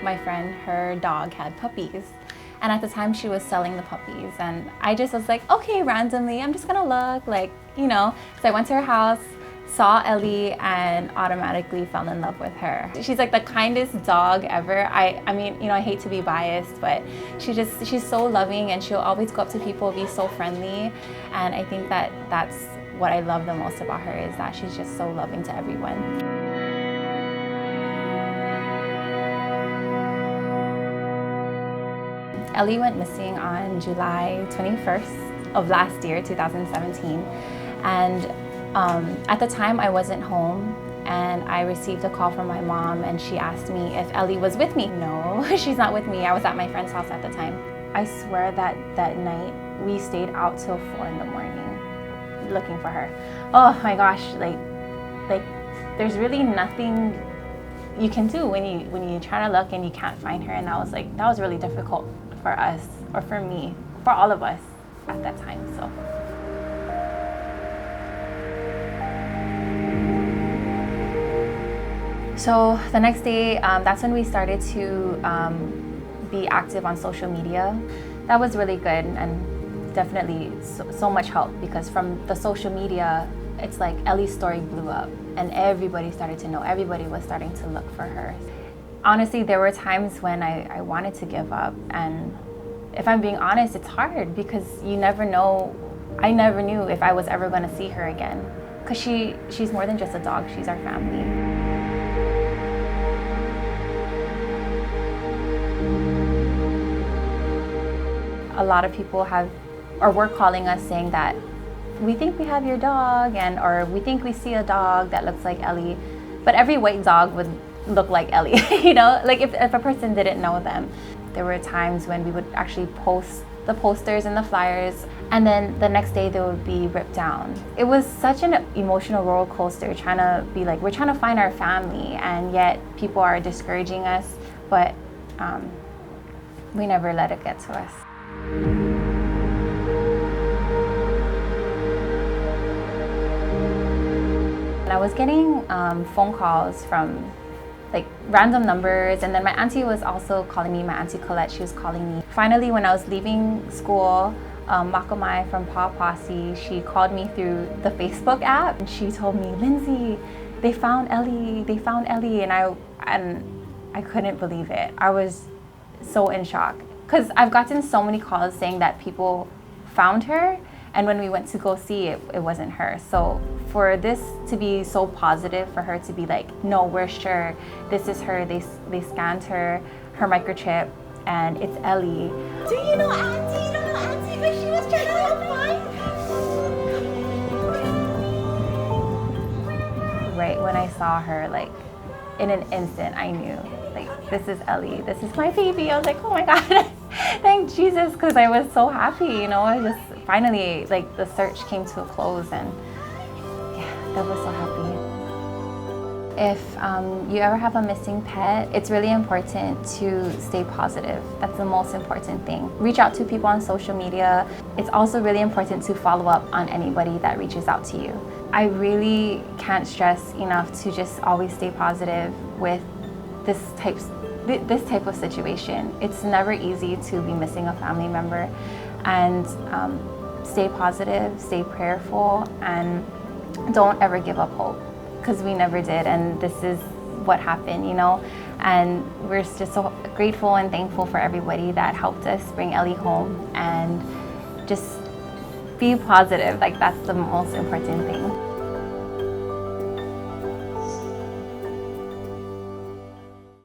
my friend, her dog had puppies. And at the time she was selling the puppies, and I just was like, okay, randomly, I'm just gonna look, like, you know. So I went to her house, saw Ellie, and automatically fell in love with her. She's like the kindest dog ever. I mean, you know, I hate to be biased, but she's so loving, and she'll always go up to people, be so friendly. And I think that that's what I love the most about her, is that she's just so loving to everyone. Ellie went missing on July 21st of last year, 2017. And at the time I wasn't home, and I received a call from my mom, and she asked me if Ellie was with me. No, she's not with me. I was at my friend's house at the time. I swear that night we stayed out till 4 in the morning looking for her. Oh my gosh, like there's really nothing you can do when you try to look and you can't find her. And I was like, that was really difficult for us, or for me, for all of us at that time. So the next day, that's when we started to be active on social media. That was really good, and definitely so much help, because from the social media, it's like Ellie's story blew up and everybody started to know. Everybody was starting to look for her. Honestly, there were times when I wanted to give up, and if I'm being honest, it's hard, because you never know. I never knew if I was ever going to see her again, because she's more than just a dog. She's our family. A lot of people were calling us saying that we think we have your dog, or we think we see a dog that looks like Ellie, but every white dog would look like Ellie, you know, like if a person didn't know them. There were times when we would actually post the posters and the flyers, and then the next day they would be ripped down. It was such an emotional roller coaster, trying to be like, we're trying to find our family, and yet people are discouraging us, but we never let it get to us. I was getting phone calls from like random numbers, and then my auntie was also calling me. My auntie Colette, she was calling me. Finally, when I was leaving school, Makamai from Paw Posse, she called me through the Facebook app, and she told me, Lindsay, they found Ellie, and I couldn't believe it. I was so in shock, because I've gotten so many calls saying that people found her, and when we went to go see it, it wasn't her. So for this to be so positive, for her to be like, no, we're sure this is her, they scanned her microchip, and it's Ellie. Do you know Auntie? You don't know Auntie, but she was trying to help find. Right when I saw her, like in an instant, I knew, like, this is Ellie, this is my baby. I was like, oh my God, thank Jesus, because I was so happy, you know. I just finally, like, the search came to a close, and yeah, that was so happy. If you ever have a missing pet, it's really important to stay positive. That's the most important thing. Reach out to people on social media. It's also really important to follow up on anybody that reaches out to you. I really can't stress enough to just always stay positive with this type of situation. It's never easy to be missing a family member, and stay positive, stay prayerful, and don't ever give up hope, because we never did, and this is what happened, you know. And we're just so grateful and thankful for everybody that helped us bring Ellie home, and just be positive. Like, that's the most important thing.